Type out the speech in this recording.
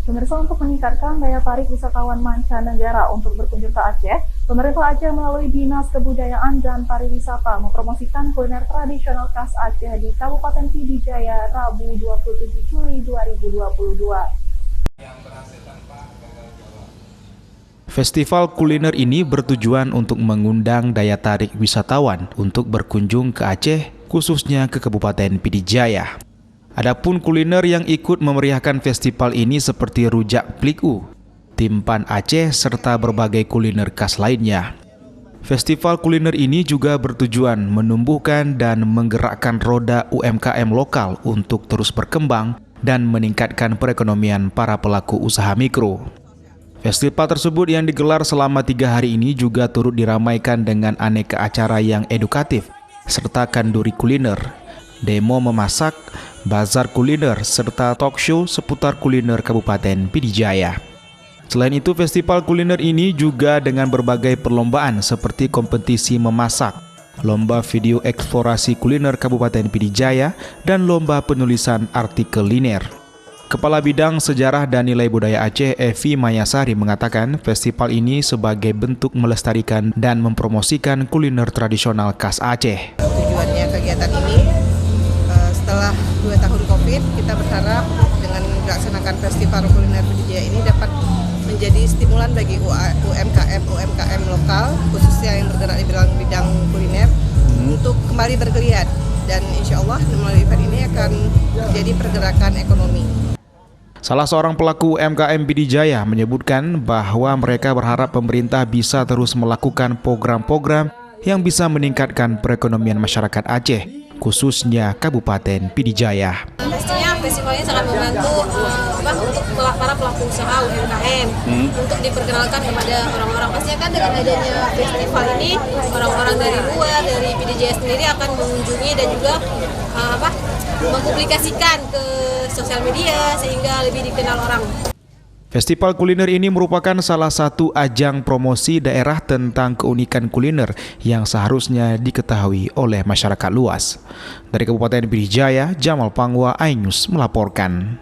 Pemirsa, untuk meningkatkan daya tarik wisatawan mancanegara untuk berkunjung ke Aceh, pemerintah Aceh melalui Dinas Kebudayaan dan Pariwisata mempromosikan kuliner tradisional khas Aceh di Kabupaten Pidijaya Rabu 27 Juli 2022. Festival kuliner ini bertujuan untuk mengundang daya tarik wisatawan untuk berkunjung ke Aceh, khususnya ke Kabupaten Pidijaya. Adapun kuliner yang ikut memeriahkan festival ini seperti rujak pliku, timpan Aceh, serta berbagai kuliner khas lainnya. Festival kuliner ini juga bertujuan menumbuhkan dan menggerakkan roda UMKM lokal untuk terus berkembang dan meningkatkan perekonomian para pelaku usaha mikro. Festival tersebut yang digelar selama 3 hari ini juga turut diramaikan dengan aneka acara yang edukatif, serta kanduri kuliner, demo memasak, bazar kuliner, serta talk show seputar kuliner Kabupaten Pidijaya. Selain itu, festival kuliner ini juga dengan berbagai perlombaan seperti kompetisi memasak, lomba video eksplorasi kuliner Kabupaten Pidijaya, dan lomba penulisan artikel kuliner. Kepala Bidang Sejarah dan Nilai Budaya Aceh, Evi Mayasari, mengatakan festival ini sebagai bentuk melestarikan dan mempromosikan kuliner tradisional khas Aceh. Tujuannya kegiatan ini setelah 2 tahun COVID, kita berharap dengan melaksanakan festival kuliner Pidijaya ini dapat menjadi stimulan bagi UMKM lokal, khususnya yang bergerak di bidang kuliner, untuk kembali bergeliat. Dan insya Allah melalui event ini akan menjadi pergerakan ekonomi. Salah seorang pelaku UMKM Pidijaya menyebutkan bahwa mereka berharap pemerintah bisa terus melakukan program-program yang bisa meningkatkan perekonomian masyarakat Aceh, khususnya Kabupaten Pidijaya. Pastinya festival ini sangat membantu untuk para pelaku usaha UMKM untuk diperkenalkan kepada orang-orang. Pastinya kan dengan adanya festival ini, orang-orang dari luar, dari Pidijaya sendiri akan mengunjungi dan juga mempublikasikan ke sosial media sehingga lebih dikenal orang. Festival kuliner ini merupakan salah satu ajang promosi daerah tentang keunikan kuliner yang seharusnya diketahui oleh masyarakat luas. Dari Kabupaten Pidijaya, Jamal Pangwa, iNews melaporkan.